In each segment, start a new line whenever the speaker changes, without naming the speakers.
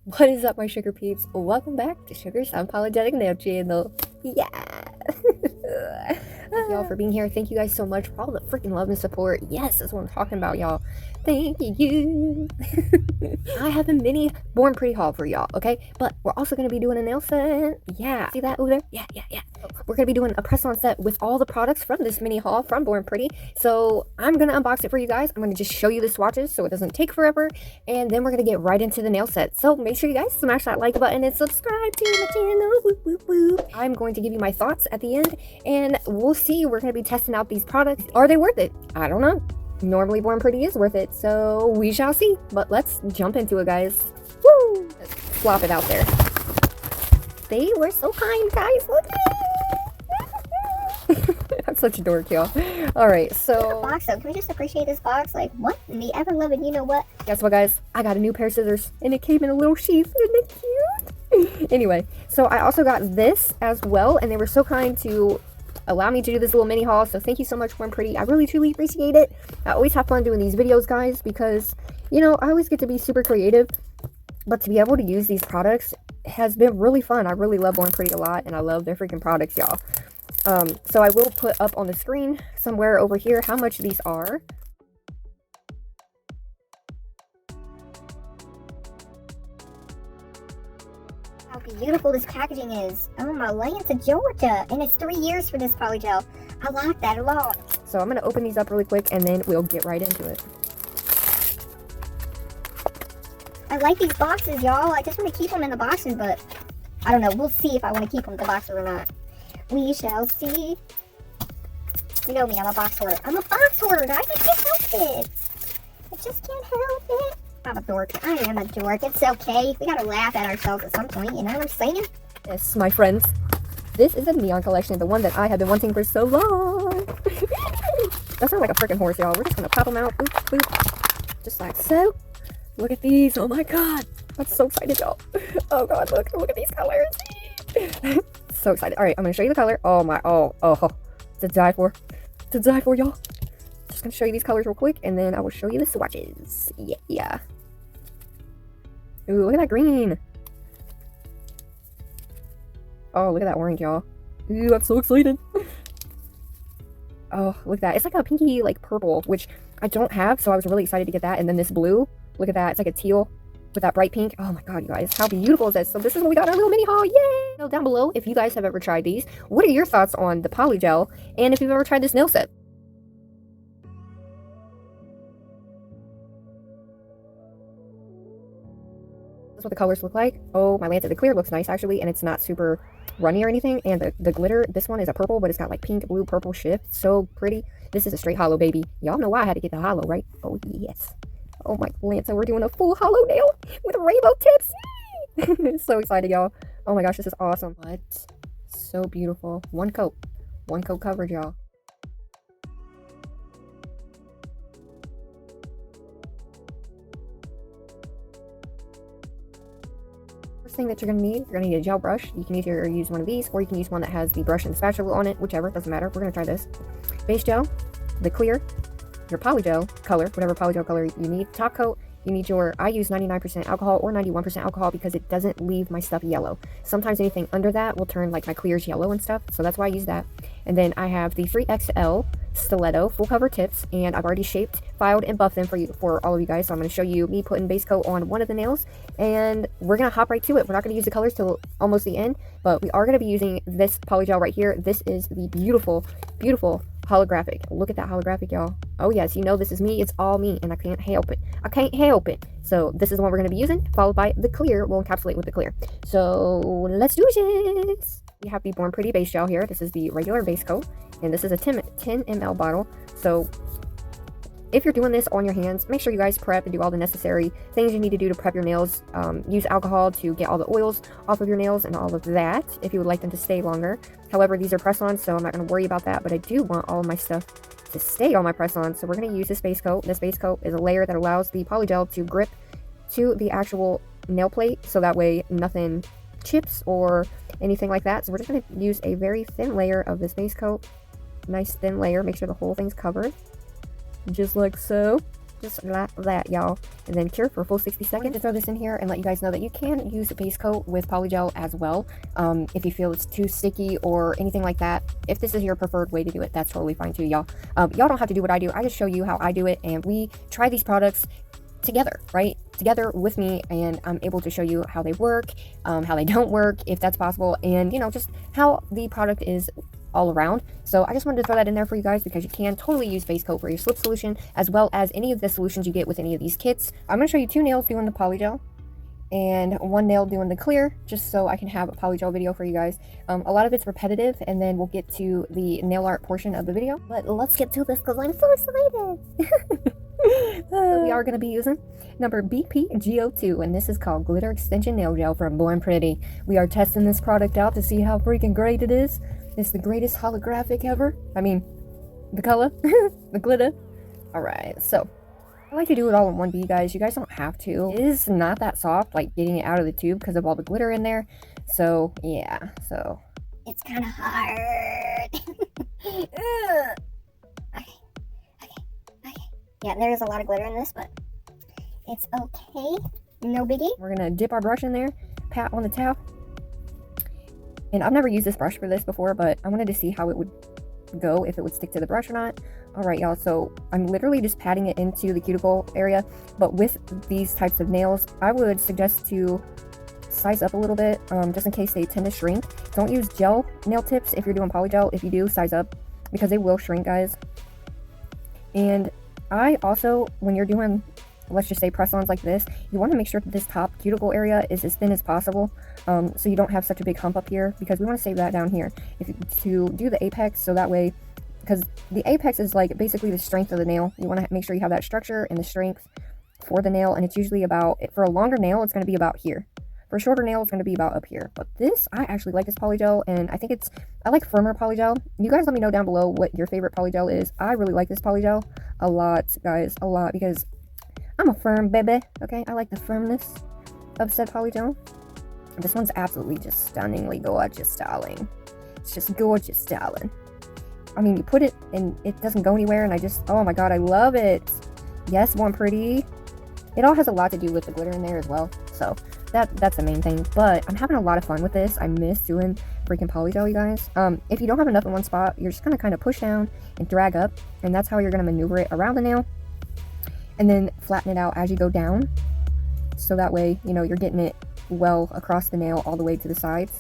What is up, my sugar peeps? Welcome back to Sugar's Unapologetic Nail Channel. Yeah. Thank y'all for being here. Thank you guys so much for all the freaking love and support. Yes, that's what I'm talking about, y'all. Thank you. I have a mini Born Pretty haul for y'all, okay? But we're also going to be doing a nail set. Yeah. See that over there? Yeah. We're going to be doing a press-on set with all the products from this mini haul from Born Pretty. So I'm going to unbox it for you guys. I'm going to just show you the swatches so it doesn't take forever. And then we're going to get right into the nail set. So make sure you guys smash that like button and subscribe to my channel. Whoop, whoop, whoop. I'm going to give you my thoughts at the end. And we'll see. We're going to be testing out these products. Are they worth it? I don't know. Normally Born Pretty is worth it, so we shall see. But let's jump into it, guys. Woo! Let's flop it out there. They were so kind, guys. Look at it. I'm such a dork, y'all. Alright, so
box though. Can we just appreciate this box? Like, what in the ever loving you know what?
guess what, guys? I got a new pair of scissors, and it came in a little sheath. Isn't it cute? Anyway, so I also got this as well, and they were so kind to allow me to do this little mini haul, so thank you so much, Born Pretty. I really truly appreciate it. I always have fun doing these videos, guys, because, you know, I always get to be super creative, but to be able to use these products has been really fun. I really love Born Pretty a lot, and I love their freaking products, y'all. So I will put up on the screen somewhere over here how much these are.
How beautiful this packaging is. Oh my land to Georgia. And it's 3 years for this polygel. I like that a lot.
So I'm going to open these up really quick, and then we'll get right into it.
I like these boxes, y'all. I just want to keep them in the boxes, but I don't know. We'll see if I want to keep them in the boxes or not. We shall see. You know me, I'm a box hoarder. I'm a box hoarder, guys. I can't help it. I just can't help it. I'm a dork. I am a dork. It's okay. We gotta laugh at ourselves at some point. You know what I'm saying?
Yes, my friends. This is a neon collection, the one that I have been wanting for so long. That sounds like a freaking horse, y'all. We're just gonna pop them out. Boop, boop. Just like so. Look at these. Oh my god. I'm so excited, y'all. Oh god, look at these colors. So excited. Alright, I'm gonna show you the color. Oh my, oh. To die for. To die for, y'all. Just gonna show you these colors real quick, and then I will show you the swatches. Yeah. Ooh, look at that green. Oh, look at that orange, y'all. Ooh, I'm so excited. Oh, look at that. It's like a pinky, like, purple, which I don't have, so I was really excited to get that. And then this blue. Look at that. It's like a teal with that bright pink. Oh my god, you guys. How beautiful is this? So this is what we got in our little mini haul. Yay! Now, down below, if you guys have ever tried these, what are your thoughts on the polygel? And if you've ever tried this nail set? That's what the colors look like. Oh, my Lanta, the clear looks nice actually, and it's not super runny or anything. And the glitter, this one is a purple, but it's got like pink, blue, purple shift. So pretty. This is a straight hollow, baby. Y'all know why I had to get the hollow, right? Oh yes. Oh my Lanta, we're doing a full hollow nail with rainbow tips. Yay! So excited, y'all. Oh my gosh, this is awesome. What? So beautiful. One coat coverage, y'all. Thing that you're gonna need a gel brush. You can either use one of these, or you can use one that has the brush and the spatula on it, whichever, doesn't matter. We're gonna try this. Base gel, the clear, your polygel color, whatever polygel color you need. Top coat, you need your, I use 99% alcohol or 91% alcohol because it doesn't leave my stuff yellow. Sometimes anything under that will turn like my clears yellow and stuff, so that's why I use that. And then I have the 3XL stiletto full cover tips, and I've already shaped, filed, and buffed them for all of you guys. So I'm going to show you me putting base coat on one of the nails, and we're going to hop right to it. We're not going to use the colors till almost the end, but we are going to be using this polygel right here. This is the beautiful holographic. Look at that holographic, y'all. Oh yes, you know this is me. It's all me, and I can't help it. So this is the one we're going to be using, followed by the clear. We'll encapsulate with the clear. So let's do this. We have the Born Pretty base gel here. This is the regular base coat, and this is a 10 ml bottle. So if you're doing this on your hands, make sure you guys prep and do all the necessary things you need to do to prep your nails. Use alcohol to get all the oils off of your nails and all of that, if you would like them to stay longer. However, these are press-ons, so I'm not going to worry about that, but I do want all of my stuff to stay on my press-ons, so we're going to use this base coat. This base coat is a layer that allows the polygel to grip to the actual nail plate, so that way nothing chips or anything like that. So we're just going to use a very thin layer of this base coat. Nice thin layer. Make sure the whole thing's covered. Just like so. just like that, y'all. And then cure for a full 60 seconds. To throw this in here and let you guys know that you can use a base coat with Polygel as well, if you feel it's too sticky or anything like that. If this is your preferred way to do it, that's totally fine too, y'all. Y'all don't have to do what I do. I just show you how I do it, and we try these products together, right? Together with me, and I'm able to show you how they work, how they don't work, if that's possible, and you know, just how the product is all around. So I just wanted to throw that in there for you guys, because you can totally use base coat for your slip solution, as well as any of the solutions you get with any of these kits. I'm going to show you 2 nails doing the Polygel and 1 nail doing the clear, just so I can have a Polygel video for you guys. A lot of it's repetitive, and then we'll get to the nail art portion of the video, but let's get to this because I'm so excited. So we are going to be using number BPGO2, and this is called Glitter Extension Nail Gel from Born Pretty. We are testing this product out to see how freaking great it is. It's the greatest holographic ever. I mean, the color, the glitter. Alright, so I like to do it all in one bead, guys. You guys don't have to. It is not that soft, like getting it out of the tube because of all the glitter in there. So, yeah, so.
It's kind of hard. Okay. Yeah, there's a lot of glitter in this, but it's okay. No biggie.
We're going to dip our brush in there, pat on the towel. And I've never used this brush for this before, but I wanted to see how it would go, if it would stick to the brush or not. Alright, y'all, so I'm literally just patting it into the cuticle area, but with these types of nails, I would suggest to size up a little bit, just in case they tend to shrink. Don't use gel nail tips if you're doing Polygel. If you do, size up, because they will shrink, guys. And I also, when you're doing, let's just say, press-ons like this, you want to make sure that this top cuticle area is as thin as possible, so you don't have such a big hump up here, because we want to save that down here to do the apex, so that way, because the apex is like basically the strength of the nail. You want to make sure you have that structure and the strength for the nail, and it's usually about, for a longer nail, it's going to be about here. For a shorter nail, it's going to be about up here. But this, I actually like this Polygel, and I think I like firmer Polygel. You guys let me know down below what your favorite Polygel is. I really like this Polygel a lot, guys, a lot, because I'm a firm baby, okay? I like the firmness of said Polygel. This one's absolutely just stunningly gorgeous, darling. It's just gorgeous, darling. I mean, you put it and it doesn't go anywhere, and oh my god, I love it. Yes, Born Pretty. It all has a lot to do with the glitter in there as well, so that's the main thing. But I'm having a lot of fun with this. I miss doing freaking Polygel, you guys. If you don't have enough in one spot, you're just gonna kind of push down and drag up, and that's how you're gonna maneuver it around the nail, and then flatten it out as you go down, so that way, you know, you're getting it well across the nail all the way to the sides.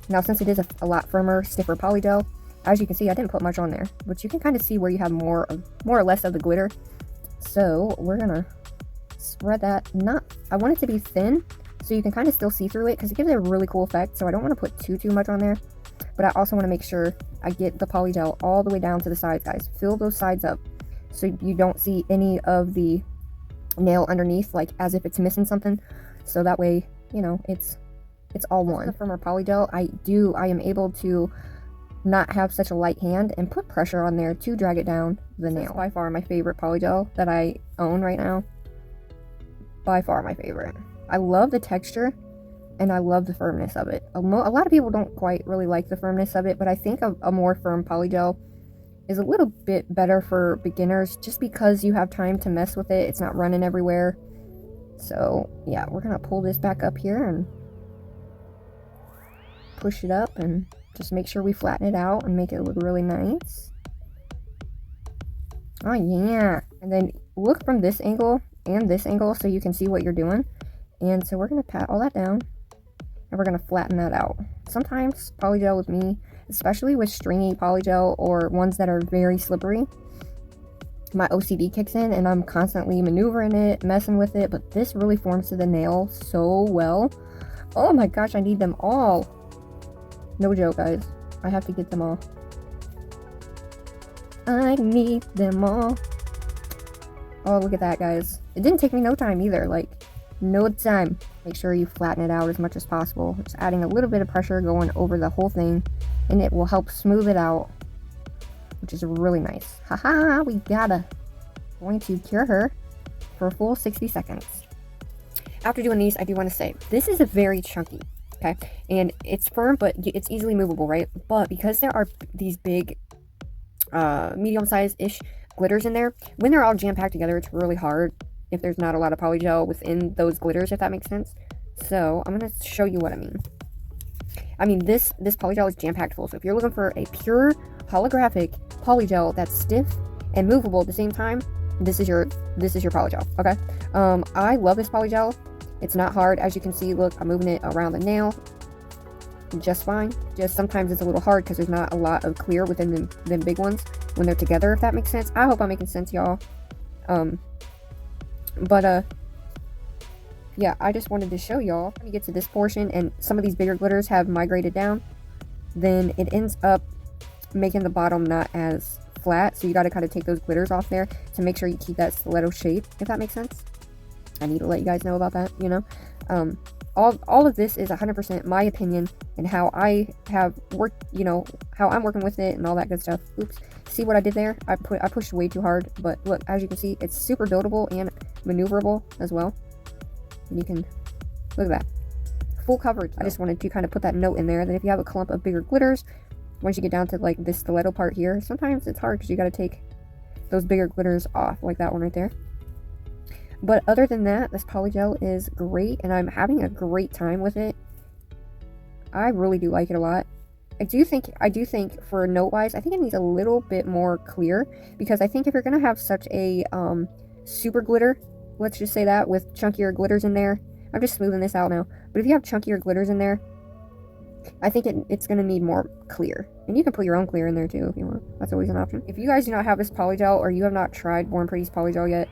Now, since it is a lot firmer, stiffer Polygel, as you can see, I didn't put much on there, but you can kind of see where you have more or less of the glitter. So we're gonna spread that. I want it to be thin, so you can kind of still see through it, because it gives it a really cool effect. So I don't want to put too much on there, but I also want to make sure I get the Polygel all the way down to the sides, guys. Fill those sides up, so you don't see any of the nail underneath, like as if it's missing something. So that way, you know, it's all one. From our Polygel, I am able to not have such a light hand and put pressure on there to drag it down the nail. That's by far my favorite Polygel that I own right now. By far my favorite. I love the texture, and I love the firmness of it. A lot of people don't quite really like the firmness of it, but I think a more firm Polygel is a little bit better for beginners, just because you have time to mess with it. It's not running everywhere. So yeah, we're gonna pull this back up here and push it up, and just make sure we flatten it out and make it look really nice. Oh yeah, and then look from this angle and this angle so you can see what you're doing. And so we're gonna pat all that down, and we're gonna flatten that out. Sometimes Polygel with me, especially with stringy Polygel or ones that are very slippery, my OCD kicks in and I'm constantly maneuvering it, messing with it, but this really forms to the nail so well. Oh my gosh, I need them all. No joke, guys. I have to get them all. I need them all. Oh, look at that, guys. It didn't take me no time either. Like, no time. Make sure you flatten it out as much as possible. Just adding a little bit of pressure going over the whole thing, and it will help smooth it out, which is really nice. Haha, we going to cure her for a full 60 seconds. After doing these, I do want to say, this is a very chunky, okay? And it's firm, but it's easily movable, right? But because there are these big, medium-sized-ish glitters in there. When they're all jam-packed together, it's really hard if there's not a lot of polygel within those glitters, if that makes sense. So I'm going to show you what I mean. This polygel is jam-packed full. So if you're looking for a pure holographic polygel that's stiff and movable at the same time, this is your polygel. Okay. I love this polygel. It's not hard, as you can see. Look, I'm moving it around the nail just fine. Just sometimes it's a little hard because there's not a lot of clear within them big ones when they're together, if that makes sense. I hope I'm making sense, y'all. Yeah, I just wanted to show y'all. When you get to this portion and some of these bigger glitters have migrated down, then it ends up making the bottom not as flat. So you got to kind of take those glitters off there to make sure you keep that stiletto shape, if that makes sense. I need to let you guys know about that, you know. All of this is 100% my opinion and how I have worked, you know, how I'm working with it and all that good stuff. Oops. See what I did there? I pushed way too hard, but look, as you can see, it's super buildable and maneuverable as well. And you can look at that, full coverage. I just wanted to kind of put that note in there that if you have a clump of bigger glitters, once you get down to like this stiletto part here, sometimes it's hard because you got to take those bigger glitters off, like that one right there. But other than that, this polygel is great and I'm having a great time with it. I really do like it a lot. I do think for note wise, I think it needs a little bit more clear, because I think if you're gonna have such a super glitter, let's just say that, with chunkier glitters in there, I'm just smoothing this out now, but if you have chunkier glitters in there, I think it's gonna need more clear. And you can put your own clear in there too if you want. That's always an option. If you guys do not have this polygel, or you have not tried Born Pretty's polygel yet,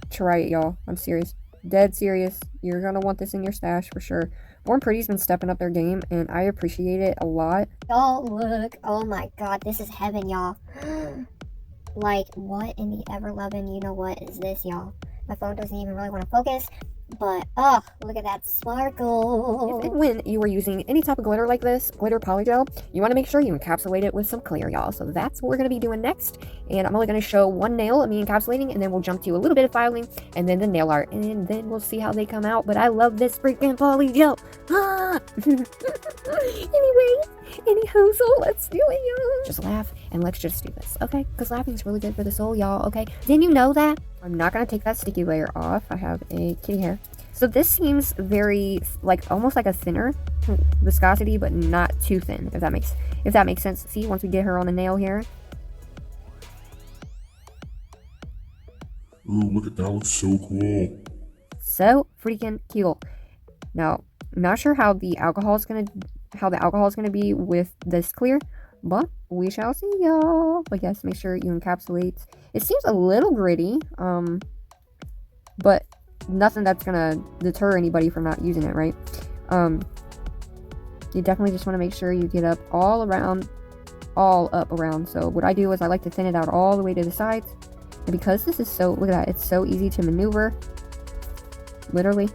try it, y'all. I'm serious. Dead serious. You're gonna want this in your stash for sure. Born Pretty's been stepping up their game and I appreciate it a lot.
Y'all, look. Oh my god, this is heaven, y'all. Like, what in the ever-loving you know what is this, y'all? My phone doesn't even really want to focus, but oh, look at that sparkle.
If and when you are using any type of glitter like this, glitter polygel, you want to make sure you encapsulate it with some clear, y'all. So that's what we're going to be doing next. And I'm only going to show one nail of me encapsulating, and then we'll jump to a little bit of filing, and then the nail art, and then we'll see how they come out. But I love this freaking polygel. Ah! Anywho, so let's do it, y'all. Just laugh, and let's just do this, okay? Because laughing is really good for the soul, y'all, okay? Didn't you know that? I'm not going to take that sticky layer off. I have a kitty hair. So this seems very, like, almost like a thinner viscosity, but not too thin, if that makes sense. See, once we get her on the nail here.
Ooh, look at that, looks so cool.
So freaking cool. Now, I'm not sure how the alcohol is gonna be with this clear, but we shall see, y'all. But yes, make sure you encapsulate. It seems a little gritty, but nothing that's gonna deter anybody from not using it, right? You definitely just want to make sure you get up all up around. So what I do is I like to thin it out all the way to the sides, and because this is so, look at that, it's so easy to maneuver, literally.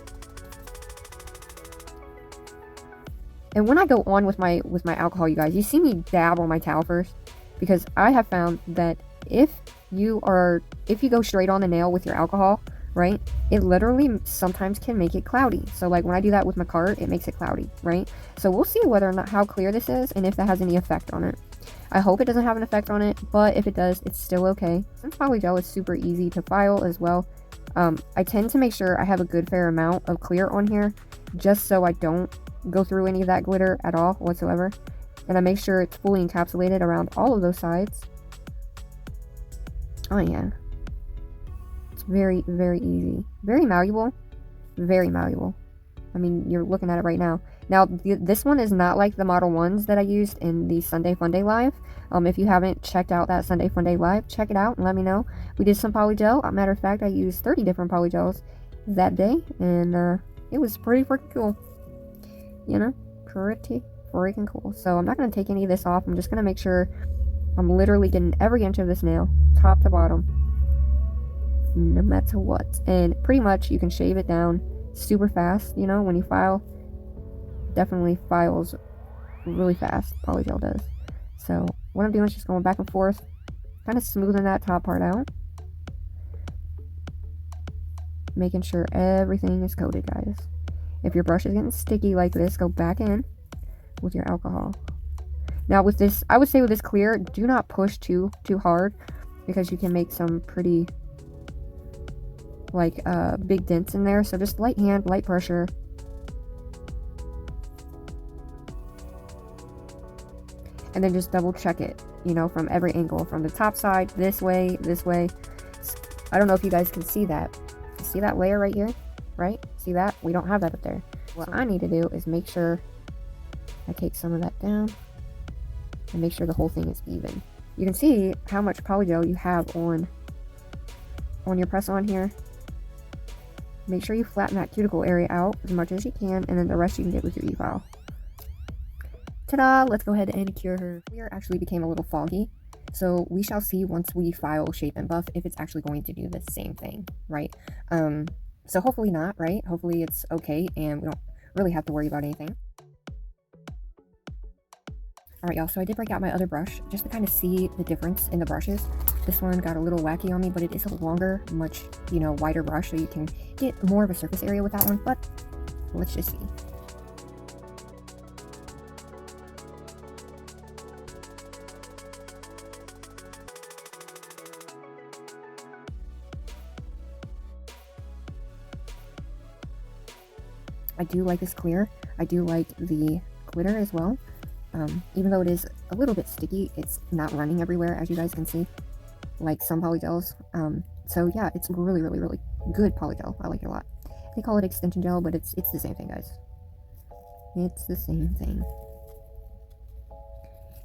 And when I go on with my alcohol, you guys, you see me dab on my towel first, because I have found that if you go straight on the nail with your alcohol, right, it literally sometimes can make it cloudy. So like when I do that with my card, it makes it cloudy, right? So we'll see whether or not how clear this is and if that has any effect on it. I hope it doesn't have an effect on it, but if it does, it's still okay. Since polygel is super easy to file as well, I tend to make sure I have a good fair amount of clear on here, just so I don't go through any of that glitter at all whatsoever. And I make sure it's fully encapsulated around all of those sides. Oh yeah, it's very, very easy, very malleable, very malleable. I mean, you're looking at it right now. Now, this one is not like the Model 1s that I used in the Sunday Fun Day Live. If you haven't checked out that Sunday Fun Day Live, check it out and let me know. We did some polygel. Matter of fact, I used 30 different polygels that day, and it was pretty freaking cool. You know, pretty freaking cool. So I'm not going to take any of this off. I'm just going to make sure I'm literally getting every inch of this nail, top to bottom, no matter what. And pretty much you can shave it down super fast, you know, when you file. Definitely files really fast, polygel does. So what I'm doing is just going back and forth, kind of smoothing that top part out, making sure everything is coated, guys. If your brush is getting sticky like this, go back in with your alcohol. Now with this, I would say with this clear, do not push too hard. because you can make some pretty like big dents in there. So just light hand, light pressure. And then just double check it, you know, from every angle, from the top side, this way, this way. I don't know if you guys can see that. See that layer right here, right? See that? We don't have that up there. What I need to do is make sure I take some of that down and make sure the whole thing is even. You can see how much polygel you have on your press on here. Make sure you flatten that cuticle area out as much as you can, and then the rest you can get with your e-file. Ta-da! Let's go ahead and cure her. Clear actually became a little foggy, so we shall see once we file, shape, and buff if it's actually going to do the same thing, right? So hopefully not, right? Hopefully it's okay and we don't really have to worry about anything. Alright y'all, so I did break out my other brush just to kind of see the difference in the brushes. This one got a little wacky on me, but it is a longer, much, you know, wider brush, so you can get more of a surface area with that one, but let's just see. I do like this clear. I do like the glitter as well. Even though it is a little bit sticky, it's not running everywhere, as you guys can see, like some polygels. So yeah, it's really, really, really good polygel. I like it a lot. They call it extension gel, but it's the same thing, guys. It's the same thing.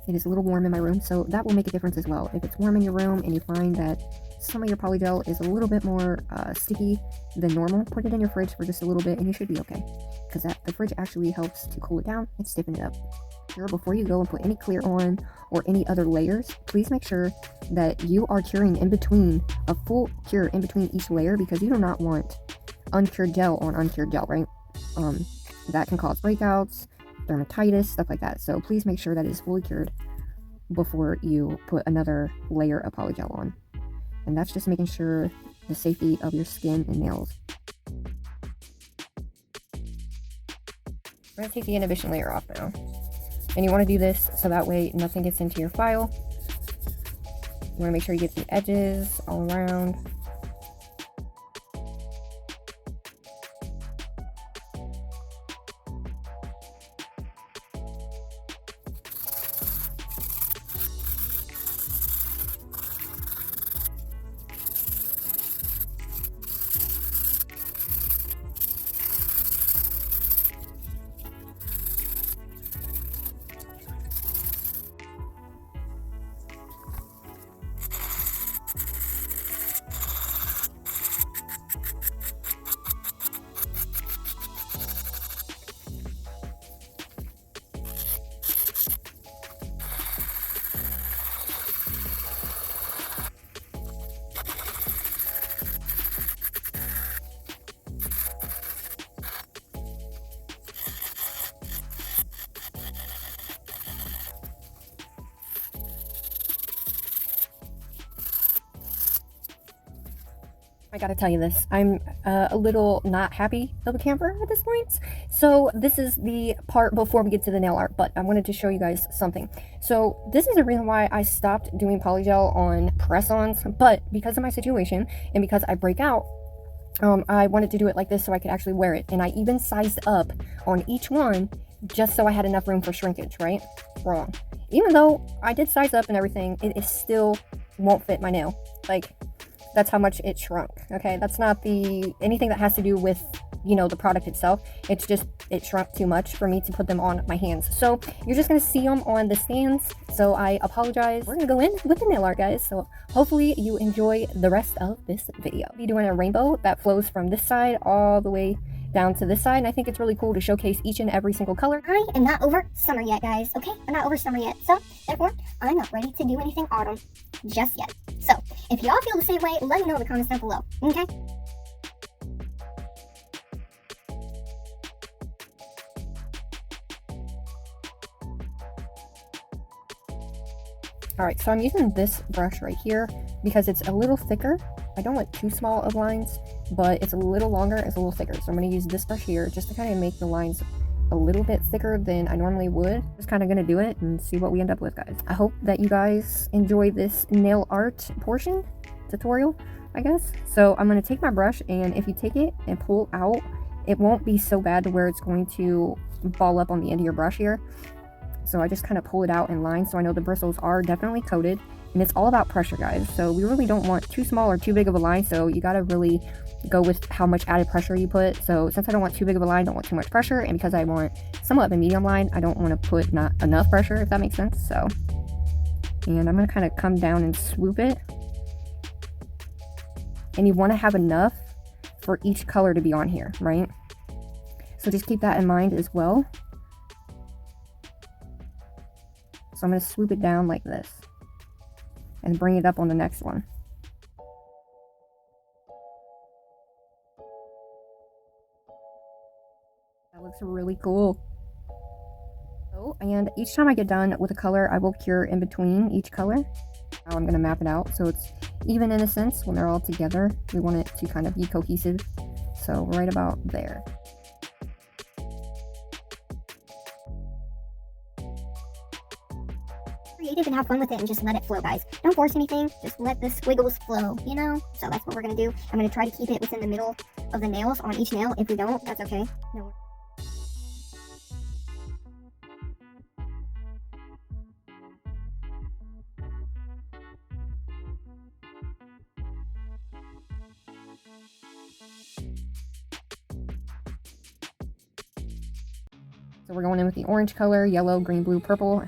It is a little warm in my room, so that will make a difference as well. If it's warm in your room and you find that some of your polygel is a little bit more sticky than normal, put it in your fridge for just a little bit and you should be okay. Because the fridge actually helps to cool it down and stiffen it up. Before you go and put any clear on or any other layers, please make sure that you are curing in between, a full cure in between each layer, because you do not want uncured gel on uncured gel, right? That can cause breakouts, dermatitis, stuff like that. So please make sure that it is fully cured before you put another layer of polygel on. And that's just making sure the safety of your skin and nails. We're going to take the inhibition layer off now. And you want to do this so that way nothing gets into your file. You want to make sure you get the edges all around. I gotta tell you this, I'm a little not happy of the camper at this point. So this is the part before we get to the nail art, but I wanted to show you guys something. So this is the reason why I stopped doing polygel on press-ons, but because of my situation and because I break out, I wanted to do it like this so I could actually wear it. And I even sized up on each one just so I had enough room for shrinkage, right? Wrong. Even though I did size up and everything, it still won't fit my nail. Like, that's how much it shrunk. Okay, that's not anything that has to do with, you know, the product itself. It's just it shrunk too much for me to put them on my hands. So you're just gonna see them on the stands. So I apologize. We're gonna go in with the nail art, guys. So hopefully you enjoy the rest of this video. I'll be doing a rainbow that flows from this side all the way down to this side, and I think it's really cool to showcase each and every single color.
I am not over summer yet, guys, okay? I'm not over summer yet, so therefore, I'm not ready to do anything autumn just yet. So, if y'all feel the same way, let me know in the comments down below, okay?
Alright, so I'm using this brush right here because it's a little thicker. I don't want too small of lines, but it's a little longer, it's a little thicker. So I'm going to use this brush here just to kind of make the lines a little bit thicker than I normally would. Just kind of gonna do it and see what we end up with, guys. I hope that you guys enjoy this nail art portion tutorial, I guess. So I'm gonna take my brush, and if you take it and pull out, it won't be so bad to where it's going to ball up on the end of your brush here. So I just kind of pull it out in line, so I know the bristles are definitely coated, and it's all about pressure, guys. So we really don't want too small or too big of a line, so you gotta really go with how much added pressure you put. So since I don't want too big of a line, don't want too much pressure, and because I want somewhat of a medium line, I don't want to put not enough pressure, if that makes sense. So, and I'm gonna kind of come down and swoop it, and you want to have enough for each color to be on here, right? So just keep that in mind as well. So I'm going to swoop it down like this and bring it up on the next one. That looks really cool. Oh, and each time I get done with a color, I will cure in between each color. Now I'm going to map it out so it's even in a sense when they're all together. We want it to kind of be cohesive. So right about there.
Creative and have fun with it and just let it flow, guys. Don't force anything, just let the squiggles flow, you know? So that's what we're gonna do. I'm gonna try to keep it within the middle of the nails on each nail. If we don't, that's okay. No.
So we're going in with the orange color, yellow, green, blue, purple.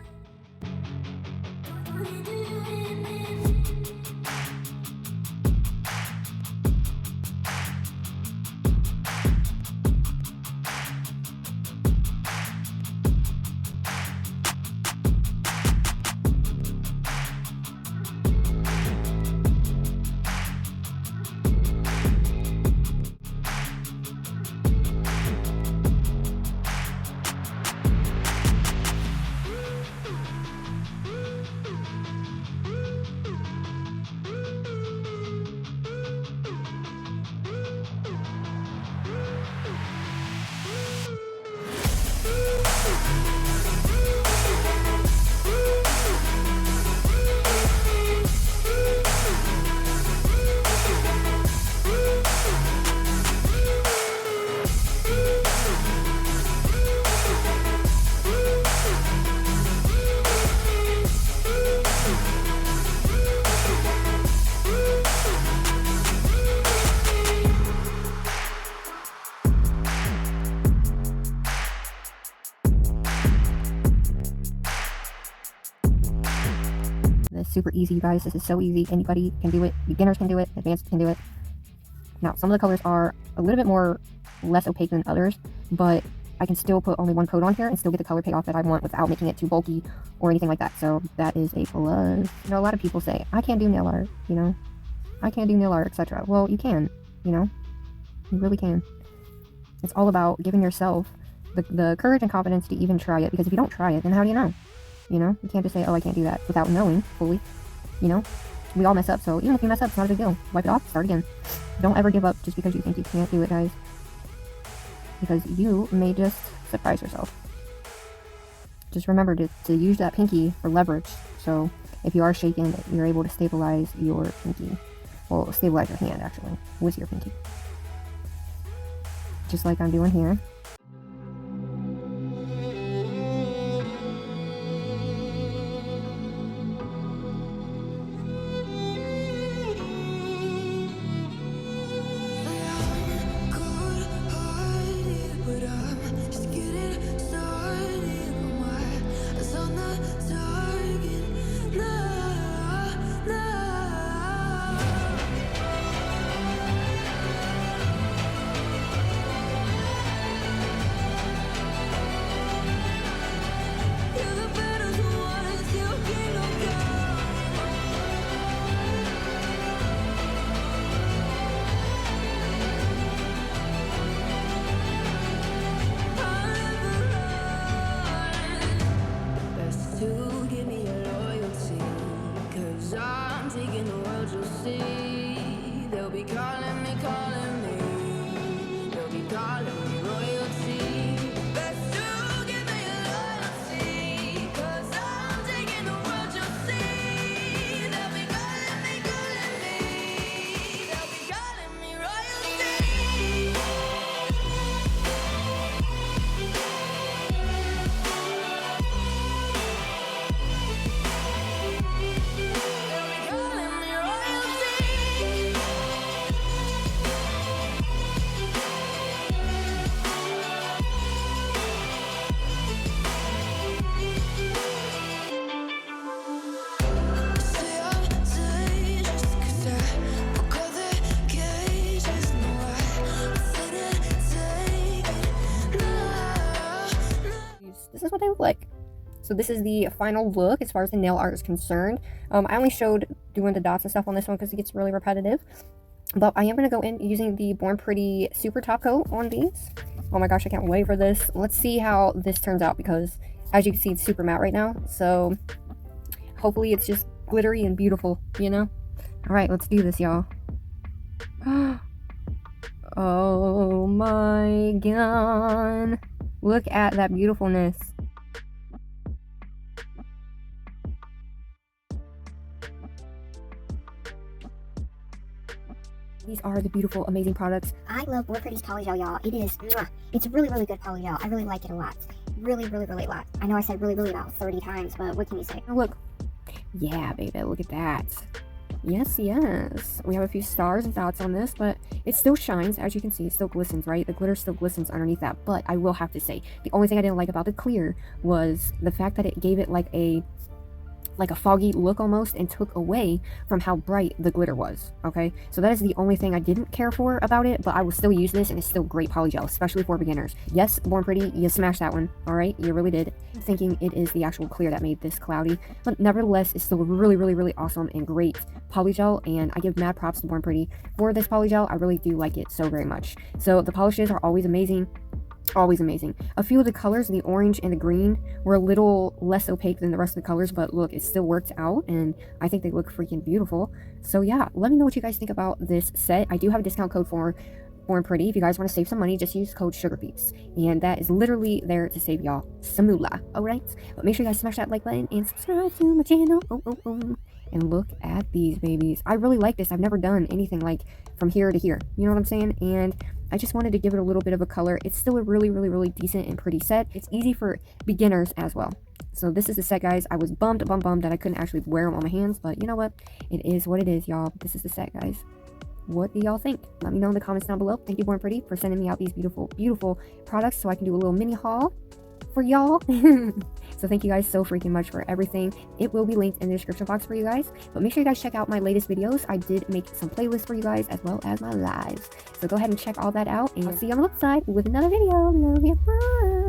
It's super easy, you guys. This is so easy. Anybody can do it. Beginners can do it. Advanced can do it. Now, some of the colors are a little bit less opaque than others, but I can still put only one coat on here and still get the color payoff that I want without making it too bulky or anything like that. So that is a plus. You know, a lot of people say, I can't do nail art, you know, I can't do nail art, etc. Well, you can, you know, you really can. It's all about giving yourself the courage and confidence to even try it, because if you don't try it, then how do you know? You know, you can't just say, oh, I can't do that without knowing fully. You know, we all mess up, so even if you mess up, it's not a big deal. Wipe it off, start again. Don't ever give up just because you think you can't do it, guys. Because you may just surprise yourself. Just remember to use that pinky for leverage. So if you are shaken, you're able to stabilize your pinky. Well, stabilize your hand, actually, with your pinky. Just like I'm doing here.
Calling me royalty. Best to
So this is the final look as far as the nail art is concerned. I only showed doing the dots and stuff on this one because it gets really repetitive. But I am going to go in using the Born Pretty Super Top Coat on these. Oh my gosh, I can't wait for this. Let's see how this turns out because as you can see, it's super matte right now. So hopefully it's just glittery and beautiful, you know? All right, let's do this, y'all. Oh my god. Look at that beautifulness. These are the beautiful, amazing products.
I love Born Pretty's Polygel, y'all. It is, mwah. It's really, really good polygel. I really like it a lot. Really, really, really a lot. I know I said really, really about 30 times, but what can you say?
Oh, look. Yeah, baby, look at that. Yes, yes. We have a few stars and dots on this, but it still shines. As you can see, it still glistens, right? The glitter still glistens underneath that. But I will have to say, the only thing I didn't like about the clear was the fact that it gave it like a foggy look almost and took away from how bright the glitter was. Okay, so that is the only thing I didn't care for about it, but I will still use this and it's still great polygel, especially for beginners. Yes, Born Pretty, you smashed that one. All right, you really did. Thinking it is the actual clear that made this cloudy, but nevertheless it's still really, really, really awesome and great polygel, and I give mad props to Born Pretty for this polygel. I really do like it so very much. So the polishes are always amazing. Always amazing. A few of the colors, the orange and the green, were a little less opaque than the rest of the colors, but look, it still worked out and I think they look freaking beautiful. So yeah, let me know what you guys think about this set. I do have a discount code for Born Pretty. If you guys want to save some money, just use code SugarPeeps, and that is literally there to save y'all some moolah. Alright, but make sure you guys smash that like button and subscribe to my channel. And look at these babies. I really like this. I've never done anything like from here to here, you know what I'm saying? And I just wanted to give it a little bit of a color. It's still a really, really, really decent and pretty set. It's easy for beginners as well. So this is the set, guys. I was bummed that I couldn't actually wear them on my hands, but you know what? It is what it is, y'all. This is the set, guys. What do y'all think? Let me know in the comments down below. Thank you, Born Pretty, for sending me out these beautiful, beautiful products so I can do a little mini haul for y'all. So thank you guys so freaking much for everything. It will be linked in the description box for you guys, but make sure you guys check out my latest videos. I did make some playlists for you guys as well as my lives, so go ahead and check all that out, and I'll see you on the flip side with another video. Love you, bye.